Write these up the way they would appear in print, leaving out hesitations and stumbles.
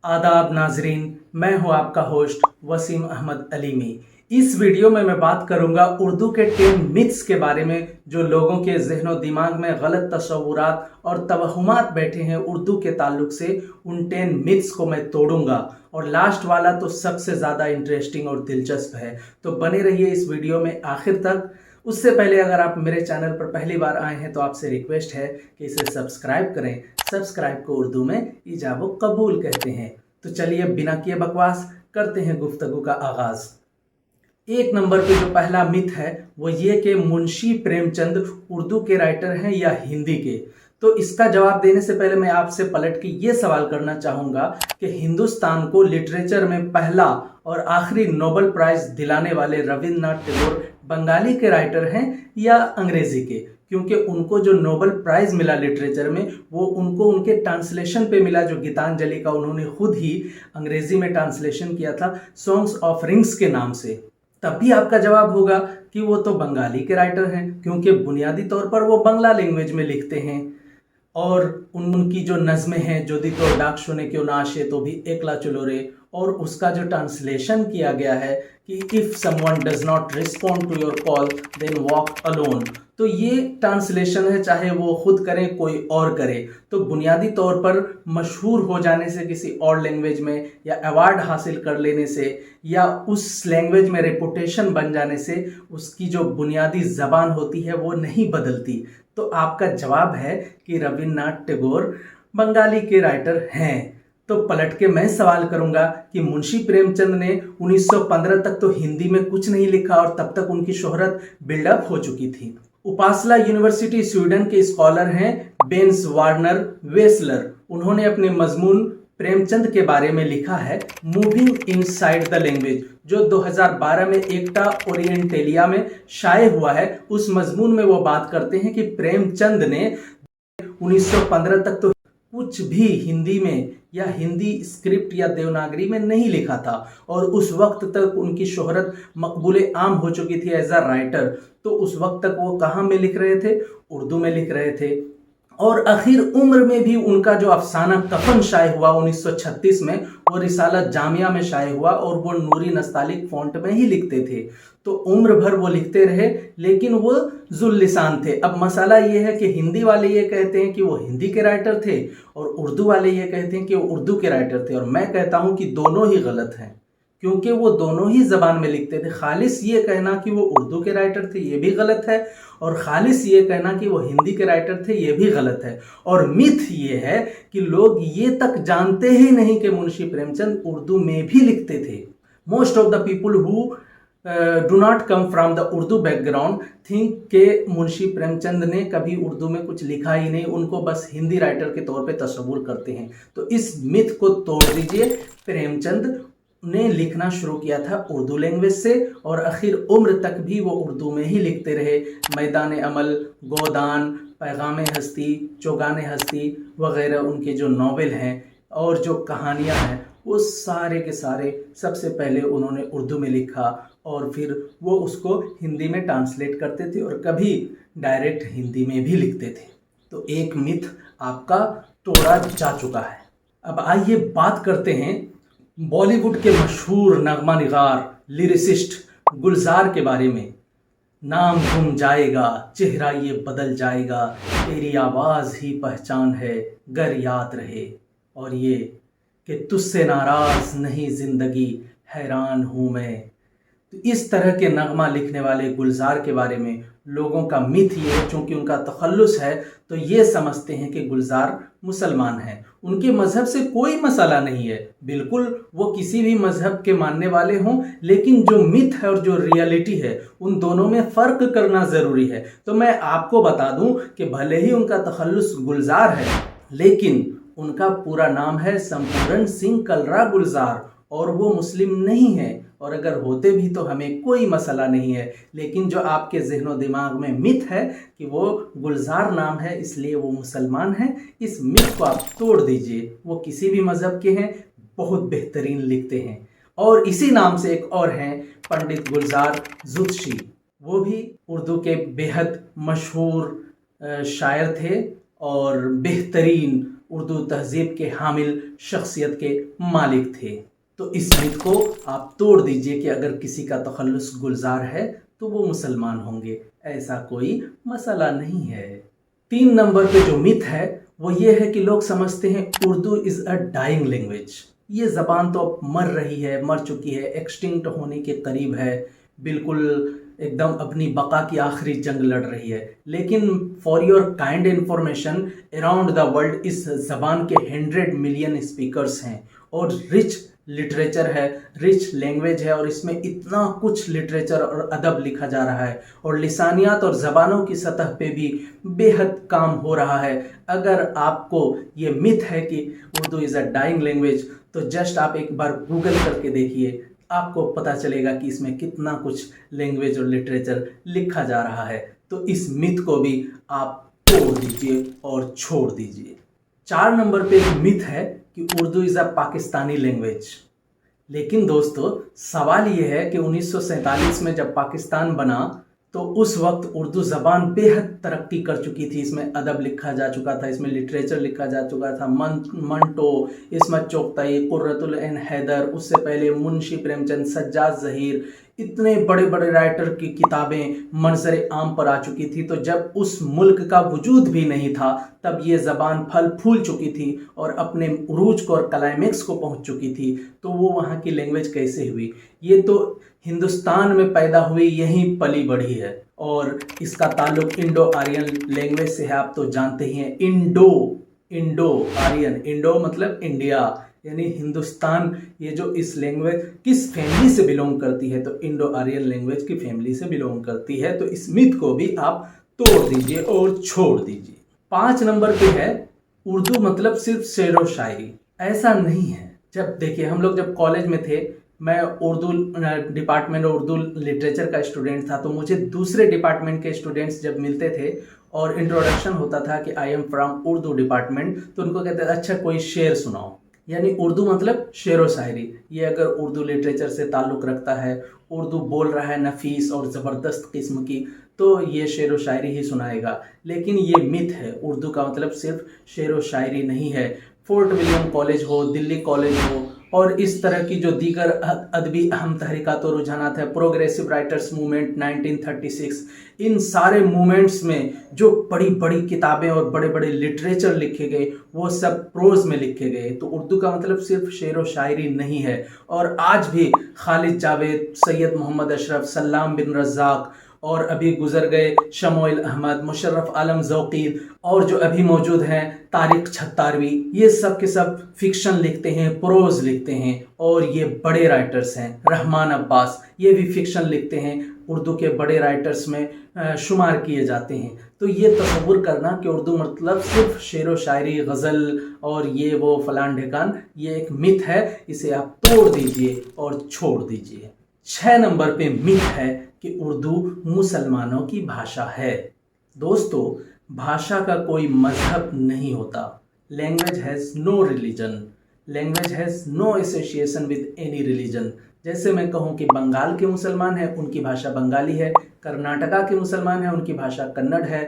आदाब नाजरीन, मैं हूं आपका होस्ट वसीम अहमद अलीमी। इस वीडियो में मैं बात करूंगा उर्दू के 10 मिथ्स के बारे में जो लोगों के ज़हन दिमाग में गलत तसव्वुरात और तवहुमात बैठे हैं उर्दू के ताल्लुक से। उन 10 मिथ्स को मैं तोड़ूंगा और लास्ट वाला तो सबसे ज़्यादा इंटरेस्टिंग और दिलचस्प है, तो बने रहिए इस वीडियो में आखिर तक। उससे पहले अगर आप मेरे चैनल पर पहली बार आए हैं तो आपसे रिक्वेस्ट है कि इसे सब्सक्राइब करें। सब्सक्राइब को उर्दू में इजाब कबूल कहते हैं। तो चलिए बिना किए बकवास करते हैं गुफ्तगू का आगाज़। एक नंबर पे जो पहला मिथ है वो ये कि मुंशी प्रेमचंद उर्दू के राइटर हैं या हिंदी के। तो इसका जवाब देने से पहले मैं आपसे पलट के ये सवाल करना चाहूँगा कि हिंदुस्तान को लिटरेचर में पहला और आखिरी नोबेल प्राइज़ दिलाने वाले रविंद्रनाथ टैगोर बंगाली के राइटर हैं या अंग्रेज़ी के? क्योंकि उनको जो नोबेल प्राइज़ मिला लिटरेचर में वो उनको उनके ट्रांसलेशन पे मिला, जो गीतांजलि का उन्होंने खुद ही अंग्रेज़ी में ट्रांसलेशन किया था सॉन्ग्स ऑफ रिंग्स के नाम से। तब भी आपका जवाब होगा कि वो तो बंगाली के राइटर हैं, क्योंकि बुनियादी तौर पर वो बंगला लैंग्वेज में लिखते हैं और उनकी जो नज़में हैं, जो दी तो डाक सुने क्यों ना आशे तो भी एकला चलो रे, और उसका जो ट्रांसलेशन किया गया है कि if someone does not respond to your call then walk alone, तो ये ट्रांसलेशन है, चाहे वो खुद करें कोई और करे। तो बुनियादी तौर पर मशहूर हो जाने से किसी और लैंग्वेज में या अवार्ड हासिल कर लेने से या उस लैंग्वेज में रेपुटेशन बन जाने से उसकी जो बुनियादी ज़बान होती है वो नहीं बदलती। तो आपका जवाब है कि रविंद्रनाथ टैगोर बंगाली के राइटर हैं। तो पलट के मैं सवाल करूंगा कि मुंशी प्रेमचंद ने 1915 तक तो हिंदी में कुछ नहीं लिखा और तब तक उनकी शोहरत बिल्डअप हो चुकी थी। उपासला यूनिवर्सिटी स्वीडन के स्कॉलर हैं बेंस वार्नर वेसलर। उन्होंने अपने मजमून प्रेमचंद के बारे में लिखा है मूविंग इनसाइड द लैंग्वेज, जो 2012 में एकटा ओरिएंटेलिया में शाये हुआ है। उस मजमून में वो बात करते हैं कि प्रेमचंद ने 1915 तक तो कुछ भी हिंदी में या हिंदी स्क्रिप्ट या देवनागरी में नहीं लिखा था और उस वक्त तक उनकी शोहरत मकबूले आम हो चुकी थी एज अ राइटर। तो उस वक्त तक वो कहाँ में लिख रहे थे? उर्दू में लिख रहे थे। और आखिर उम्र में भी उनका जो अफसाना कफन शाये हुआ 1936 में, वो रिसाला जामिया में शाये हुआ और वो नूरी नस्तालिक फॉन्ट में ही लिखते थे। तो उम्र भर वो लिखते रहे, लेकिन वो जुल्लिसान थे। अब मसाला ये है कि हिंदी वाले ये कहते हैं कि वो हिंदी के राइटर थे और उर्दू वाले ये कहते हैं कि वो उर्दू के राइटर थे, और मैं कहता हूँ कि दोनों ही गलत हैं, क्योंकि वो दोनों ही ज़बान में लिखते थे। खालिस ये कहना कि वो उर्दू के राइटर थे ये भी गलत है, और खालिस ये कहना कि वो हिंदी के राइटर थे ये भी गलत है। और मिथ ये है कि लोग ये तक जानते ही नहीं कि मुंशी प्रेमचंद उर्दू में भी लिखते थे। Most of the people who do not come from the Urdu background think के मुंशी प्रेमचंद ने कभी उर्दू में कुछ लिखा ही नहीं, उनको बस हिंदी राइटर के तौर पे तस्वुर करते हैं। तो इस मिथ को तोड़ दीजिए। प्रेमचंद ने लिखना शुरू किया था उर्दू लैंग्वेज से और आखिर उम्र तक भी वो उर्दू में ही लिखते रहे। मैदान अमल, गोदान, पैगाम हस्ती, चौगान हस्ती वगैरह उनके जो नावल हैं और जो कहानियाँ हैं वो सारे के सारे सबसे पहले उन्होंने उर्दू में लिखा और फिर वो उसको हिंदी में ट्रांसलेट करते थे और कभी डायरेक्ट हिंदी में भी लिखते थे। तो एक मिथ आपका तोड़ा जा चुका है। अब आइए बात करते हैं बॉलीवुड के मशहूर नगमा निगार लिरिसिस्ट गुलजार के बारे में। नाम गुम जाएगा, चेहरा ये बदल जाएगा, तेरी आवाज़ ही पहचान है, गर याद रहे, और ये कि तुझसे नाराज़ नहीं ज़िंदगी, हैरान हूँ मैं। तो इस तरह के नगमा लिखने वाले गुलजार के बारे में लोगों का मिथ ये है, चूँकि उनका तखल्लुस है तो ये समझते हैं कि गुलजार मुसलमान हैं। उनके मज़हब से कोई मसला नहीं है, बिल्कुल वो किसी भी मज़हब के मानने वाले हों, लेकिन जो मिथ है और जो रियलिटी है उन दोनों में फ़र्क करना ज़रूरी है। तो मैं आपको बता दूं कि भले ही उनका तखल्लुस गुलजार है, लेकिन उनका पूरा नाम है संपूर्ण सिंह कलरा गुलजार और वो मुस्लिम नहीं है, और अगर होते भी तो हमें कोई मसला नहीं है। लेकिन जो आपके ज़हनो दिमाग में मिथ है कि वो गुलजार नाम है इसलिए वो मुसलमान है, इस मिथ को आप तोड़ दीजिए। वो किसी भी मज़हब के हैं, बहुत बेहतरीन लिखते हैं। और इसी नाम से एक और हैं पंडित गुलजार ज़ुत्शी, वो भी उर्दू के बेहद मशहूर शायर थे और बेहतरीन उर्दू तहजीब के हामिल शख्सियत के मालिक थे। तो इस मिथ को आप तोड़ दीजिए कि अगर किसी का तखल्लुस गुलजार है तो वो मुसलमान होंगे, ऐसा कोई मसला नहीं है। 3 नंबर पे जो मिथ है वो ये है कि लोग समझते हैं Urdu is a dying language. ये ज़बान तो अब मर रही है, मर चुकी है, एक्सटिंक्ट होने के करीब है, बिल्कुल एकदम अपनी बका की आखिरी जंग लड़ रही है। लेकिन for your kind information, around the world इस ज़बान के 100 मिलियन स्पीकर्स हैं और रिच लिटरेचर है, रिच लैंग्वेज है, और इसमें इतना कुछ लिटरेचर और अदब लिखा जा रहा है और लिसानियात और ज़बानों की सतह पे भी बेहद काम हो रहा है। अगर आपको ये मिथ है कि Urdu is a dying language, तो जस्ट आप एक बार गूगल करके देखिए, आपको पता चलेगा कि इसमें कितना कुछ लैंग्वेज और लिटरेचर लिखा जा रहा है। तो इस मिथ को भी आप तोड़ दीजिए और छोड़ दीजिए। 4 नंबर पे एक मिथ है कि Urdu is a Pakistani language. लेकिन दोस्तों, सवाल ये है कि 1947 में जब पाकिस्तान बना तो उस वक्त उर्दू ज़बान बेहद तरक्की कर चुकी थी। इसमें अदब लिखा जा चुका था, इसमें लिटरेचर लिखा जा चुका था। मंटो, इस्मत चुगताई, कुर्रतुल ऐन हैदर, उससे पहले मुंशी प्रेमचंद, सज्जाद ज़हीर, इतने बड़े बड़े राइटर की किताबें मंजर आम पर आ चुकी थी। तो जब उस मुल्क का वजूद भी नहीं था तब ये ज़बान फल फूल चुकी थी और अपने उरूज को और क्लाइमेक्स को पहुंच चुकी थी। तो वो वहाँ की लैंग्वेज कैसे हुई? ये तो हिंदुस्तान में पैदा हुई, यहीं पली बढ़ी है और इसका ताल्लुक इंडो आर्यन लैंग्वेज से है। आप तो जानते ही हैं, इंडो आर्यन, इंडो मतलब इंडिया, यानी हिंदुस्तान। ये जो इस लैंग्वेज किस फैमिली से बिलोंग करती है? तो इंडो आर्यन लैंग्वेज की फैमिली से बिलोंग करती है। तो इस मिथ को भी आप तोड़ दीजिए और छोड़ दीजिए। 5 नंबर पे है उर्दू मतलब सिर्फ शेर व शायरी। ऐसा नहीं है। जब देखिए, हम लोग जब कॉलेज में थे, मैं उर्दू डिपार्टमेंट और उर्दू लिटरेचर का स्टूडेंट था, तो मुझे दूसरे डिपार्टमेंट के स्टूडेंट्स जब मिलते थे और इंट्रोडक्शन होता था कि I am from Urdu department, तो उनको कहते थे अच्छा कोई शेर सुनाओ। यानी उर्दू मतलब शेर व शायरी। ये अगर उर्दू लिटरेचर से ताल्लुक़ रखता है, उर्दू बोल रहा है नफीस और ज़बरदस्त किस्म की, तो ये शेर व शायरी ही सुनाएगा। लेकिन ये मिथ है, उर्दू का मतलब सिर्फ शेर व शायरी नहीं है। फोर्ट विलियम कॉलेज हो, दिल्ली कॉलेज हो, और इस तरह की जो दीगर अदबी अहम तहरीकात और रुझानात है, प्रोग्रेसिव राइटर्स मूवमेंट 1936, इन सारे मूवमेंट्स में जो बड़ी बड़ी किताबें और बड़े बड़े लिटरेचर लिखे गए वो सब प्रोज में लिखे गए। तो उर्दू का मतलब सिर्फ शेर व शायरी नहीं है। और आज भी खालिद जावेद, सैयद मोहम्मद अशरफ, सल्लाम बिन रज़ाक, और अभी गुजर गए शमोइल अहमद, मुशर्रफ आलम ज़ौक़ी, और जो अभी मौजूद हैं तारिक छत्तारवी, ये सब के सब फिक्शन लिखते हैं, प्रोज लिखते हैं और ये बड़े राइटर्स हैं। रहमान अब्बास, ये भी फिक्शन लिखते हैं, उर्दू के बड़े राइटर्स में शुमार किए जाते हैं। तो ये तसव्वुर करना कि उर्दू मतलब सिर्फ शेर व शायरी, गज़ल और ये वो फलान ढिकान, ये एक मिथ है। इसे आप तोड़ दीजिए और छोड़ दीजिए। 6 नंबर पे मिथ है कि उर्दू मुसलमानों की भाषा है। दोस्तों, भाषा का कोई मजहब नहीं होता। Language has no religion, language has no association with any religion. जैसे मैं कहूँ कि बंगाल के मुसलमान हैं, उनकी भाषा बंगाली है, कर्नाटका के मुसलमान हैं, उनकी भाषा कन्नड़ है,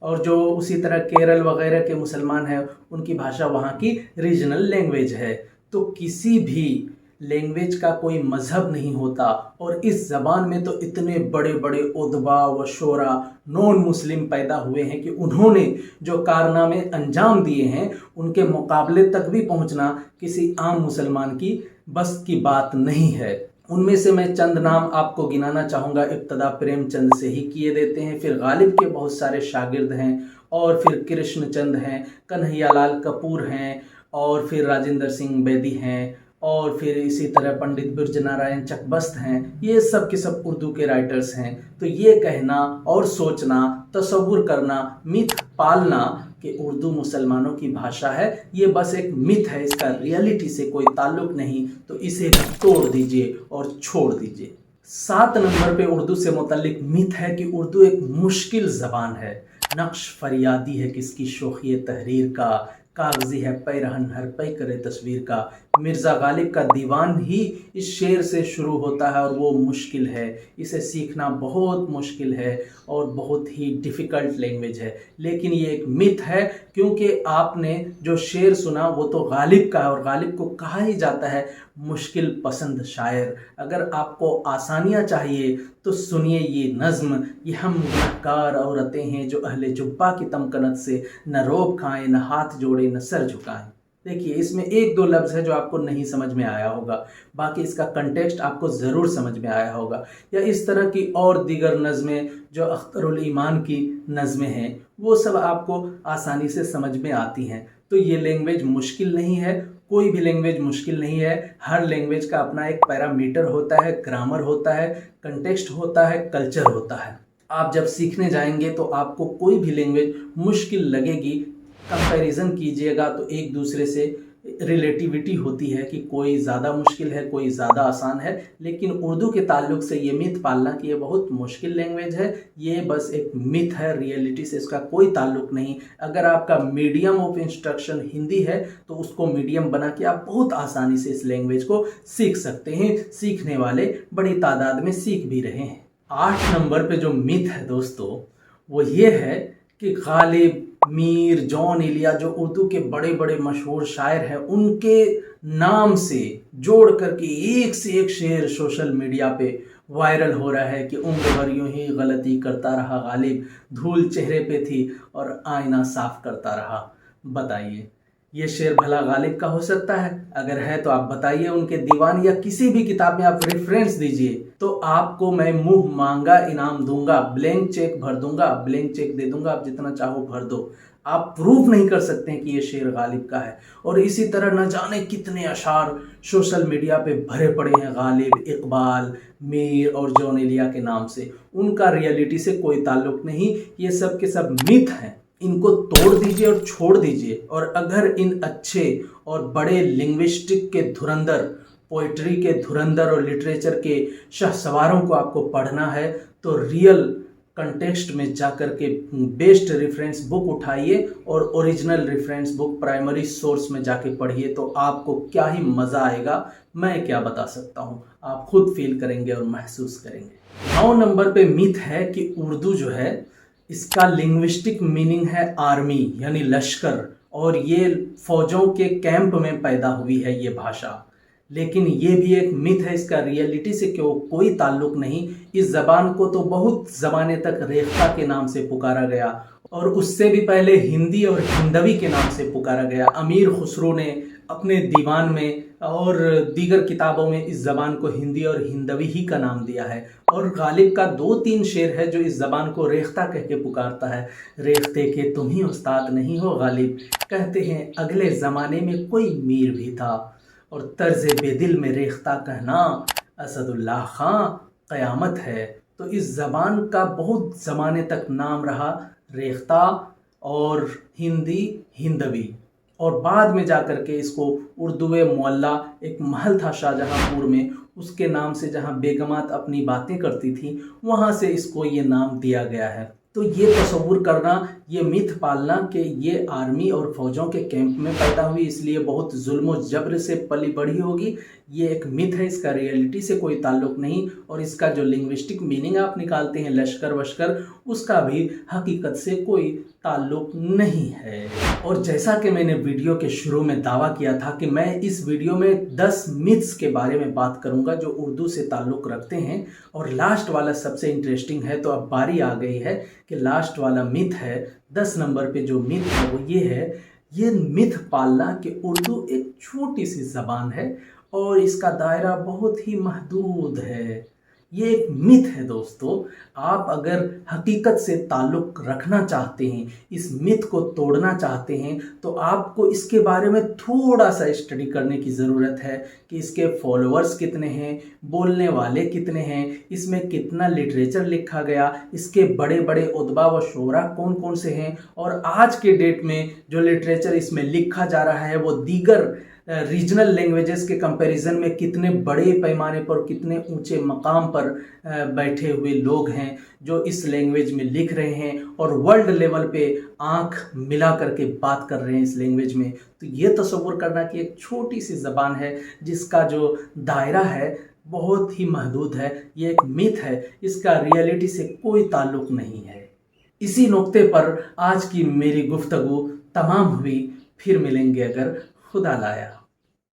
और जो उसी तरह केरल वगैरह के मुसलमान हैं, उनकी भाषा वहाँ की रीजनल लैंग्वेज है। तो किसी भी लैंग्वेज का कोई मजहब नहीं होता। और इस ज़बान में तो इतने बड़े बड़े उदबा व शोरा नॉन मुस्लिम पैदा हुए हैं कि उन्होंने जो कारनामे अंजाम दिए हैं उनके मुकाबले तक भी पहुंचना किसी आम मुसलमान की बस की बात नहीं है। उनमें से मैं चंद नाम आपको गिनाना चाहूँगा। इब्तदा प्रेमचंद से ही किए देते हैं, फिर गालिब के बहुत सारे शागिर्द हैं, और फिर कृष्णचंद हैं, कन्हैयालाल कपूर हैं, और फिर राजेंद्र सिंह बेदी हैं, और फिर इसी तरह पंडित बिरज नारायण चकबस्त हैं। ये सब के सब उर्दू के राइटर्स हैं। तो ये कहना और सोचना, तसव्वुर करना, मिथ पालना कि उर्दू मुसलमानों की भाषा है, ये बस एक मिथ है, इसका रियलिटी से कोई ताल्लुक नहीं। तो इसे भी तोड़ दीजिए और छोड़ दीजिए। 7 नंबर पे उर्दू से मुतल्लिक मिथ है कि उर्दू एक मुश्किल ज़बान है, नक्श फरियादी है किसकी शोखी तहरीर का, कागजी है पैरहन हर पे करे तस्वीर का। مرزا غالب کا دیوان ہی اس شعر سے شروع ہوتا ہے اور وہ مشکل ہے، اسے سیکھنا بہت مشکل ہے اور بہت ہی ڈیفیکلٹ لینگویج ہے، لیکن یہ ایک متھ ہے کیونکہ آپ نے جو شعر سنا وہ تو غالب کا ہے اور غالب کو کہا ہی جاتا ہے مشکل پسند شاعر۔ اگر آپ کو آسانیاں چاہیے تو سنیے یہ نظم، یہ ہم گنہگار عورتیں ہیں جو اہل جبہ کی تمکنت سے نہ روب کھائیں، نہ ہاتھ جوڑے، نہ سر جھکائیں۔ دیکھیے اس میں ایک دو لفظ ہے جو آپ کو نہیں سمجھ میں آیا ہوگا، باقی اس کا کنٹیکسٹ آپ کو ضرور سمجھ میں آیا ہوگا، یا اس طرح کی اور دیگر نظمیں جو اختر الایمان کی نظمیں ہیں وہ سب آپ کو آسانی سے سمجھ میں آتی ہیں۔ تو یہ لینگویج مشکل نہیں ہے، کوئی بھی لینگویج مشکل نہیں ہے، ہر لینگویج کا اپنا ایک پیرامیٹر ہوتا ہے، گرامر ہوتا ہے، کنٹیکسٹ ہوتا ہے، کلچر ہوتا ہے۔ آپ جب سیکھنے جائیں گے تو آپ کو کوئی بھی لینگویج مشکل لگے گی، کمپیریزن کیجئے گا تو ایک دوسرے سے ریلیٹیوٹی ہوتی ہے کہ کوئی زیادہ مشکل ہے، کوئی زیادہ آسان ہے، لیکن اردو کے تعلق سے یہ مت پالنا کہ یہ بہت مشکل لینگویج ہے، یہ بس ایک مت ہے، ریئلٹی سے اس کا کوئی تعلق نہیں۔ اگر آپ کا میڈیم آف انسٹرکشن ہندی ہے تو اس کو میڈیم بنا کے آپ بہت آسانی سے اس لینگویج کو سیکھ سکتے ہیں، سیکھنے والے بڑی تعداد میں سیکھ بھی رہے ہیں۔ 8 نمبر پہ جو مت ہے دوستو وہ یہ ہے کہ غالب، میر، جون ایلیا جو اردو کے بڑے بڑے مشہور شاعر ہیں ان کے نام سے جوڑ کر کے ایک سے ایک شعر سوشل میڈیا پہ وائرل ہو رہا ہے کہ عمر بھر یوں ہی غلطی کرتا رہا غالب، دھول چہرے پہ تھی اور آئینہ صاف کرتا رہا۔ بتائیے یہ شعر بھلا غالب کا ہو سکتا ہے؟ اگر ہے تو آپ بتائیے، ان کے دیوان یا کسی بھی کتاب میں آپ ریفرنس دیجئے تو آپ کو میں منہ مانگا انعام دوں گا، بلینک چیک بھر دوں گا، بلینک چیک دے دوں گا، آپ جتنا چاہو بھر دو۔ آپ پروف نہیں کر سکتے ہیں کہ یہ شعر غالب کا ہے۔ اور اسی طرح نہ جانے کتنے اشعار سوشل میڈیا پہ بھرے پڑے ہیں غالب، اقبال، میر اور جون ایلیا کے نام سے، ان کا ریئلٹی سے کوئی تعلق نہیں، یہ سب کے سب متھ ہیں۔ ان کو توڑ دیجئے اور چھوڑ دیجئے، اور اگر ان اچھے اور بڑے لنگوسٹک کے دھرندر، پوئٹری کے دھرندر اور لٹریچر کے شہسواروں کو آپ کو پڑھنا ہے تو ریئل کنٹیکسٹ میں جا کر کے بیسٹ ریفرنس بک اٹھائیے اور original reference book primary source میں جا کے پڑھیے، تو آپ کو کیا ہی مزہ آئے گا، میں کیا بتا سکتا ہوں، آپ خود فیل کریں گے اور محسوس کریں گے۔ 9 نمبر پہ میتھ ہے کہ اردو جو ہے اس کا لنگوسٹک میننگ ہے آرمی یعنی لشکر، اور یہ فوجوں کے کیمپ میں پیدا ہوئی ہے یہ بھاشا، لیکن یہ بھی ایک متھ ہے، اس کا ریئلٹی سے کوئی تعلق نہیں۔ اس زبان کو تو بہت زمانے تک ریختہ کے نام سے پکارا گیا، اور اس سے بھی پہلے ہندی اور ہندوی کے نام سے پکارا گیا۔ امیر خسرو نے اپنے دیوان میں اور دیگر کتابوں میں اس زبان کو ہندی اور ہندوی ہی کا نام دیا ہے، اور غالب کا 2-3 شعر ہے جو اس زبان کو ریختہ کہہ کے پکارتا ہے۔ ریختے کے تم ہی استاد نہیں ہو غالب، کہتے ہیں اگلے زمانے میں کوئی میر بھی تھا، اور طرز بے دل میں ریختہ کہنا اسد اللہ خاں قیامت ہے۔ تو اس زبان کا بہت زمانے تک نام رہا ریختہ اور ہندی ہندوی، اور بعد میں جا کر کے اس کو اردو معلیٰ، ایک محل تھا شاہجہاں پور میں، اس کے نام سے جہاں بیگمات اپنی باتیں کرتی تھیں وہاں سے اس کو یہ نام دیا گیا ہے۔ تو یہ تصور کرنا، یہ متھ پالنا کہ یہ آرمی اور فوجوں کے کیمپ میں پیدا ہوئی اس لیے بہت ظلم و جبر سے پلی بڑھی ہوگی، یہ ایک متھ ہے، اس کا ریئلٹی سے کوئی تعلق نہیں، اور اس کا جو لنگوسٹک میننگ آپ نکالتے ہیں لشکر وشکر، اس کا بھی حقیقت سے کوئی تعلق نہیں ہے۔ اور جیسا کہ میں نے ویڈیو کے شروع میں دعویٰ کیا تھا کہ میں اس ویڈیو میں 10 متھس کے بارے میں بات کروں گا جو اردو سے تعلق رکھتے ہیں، اور لاسٹ والا سب سے انٹرسٹنگ ہے، تو اب باری آ گئی ہے کہ لاسٹ والا متھ ہے 10 نمبر پہ جو متھ ہے وہ یہ ہے، یہ متھ پالنا کہ اردو ایک چھوٹی سی زبان ہے اور اس کا دائرہ بہت ہی محدود ہے۔ یہ ایک متھ ہے دوستو، آپ اگر حقیقت سے تعلق رکھنا چاہتے ہیں، اس متھ کو توڑنا چاہتے ہیں، تو آپ کو اس کے بارے میں تھوڑا سا اسٹڈی کرنے کی ضرورت ہے کہ اس کے فالوورز کتنے ہیں، بولنے والے کتنے ہیں، اس میں کتنا لٹریچر لکھا گیا، اس کے بڑے بڑے ادبا و شعراء کون کون سے ہیں، اور آج کے ڈیٹ میں جو لٹریچر اس میں لکھا جا رہا ہے وہ دیگر रीजनल लैंग्वेजेस के कंपैरिजन में कितने बड़े पैमाने पर, कितने ऊंचे मकाम पर बैठे हुए लोग हैं जो इस लैंग्वेज में लिख रहे हैं और वर्ल्ड लेवल पे आंख मिला करके बात कर रहे हैं इस लैंग्वेज में। तो ये तसव्वुर करना कि एक छोटी सी ज़बान है जिसका जो दायरा है बहुत ही महदूद है, ये एक मिथ है, इसका रियलिटी से कोई ताल्लुक नहीं है। इसी नुक्ते पर आज की मेरी गुफ्तगू तमाम हुई। फिर मिलेंगे अगर खुदा लाया।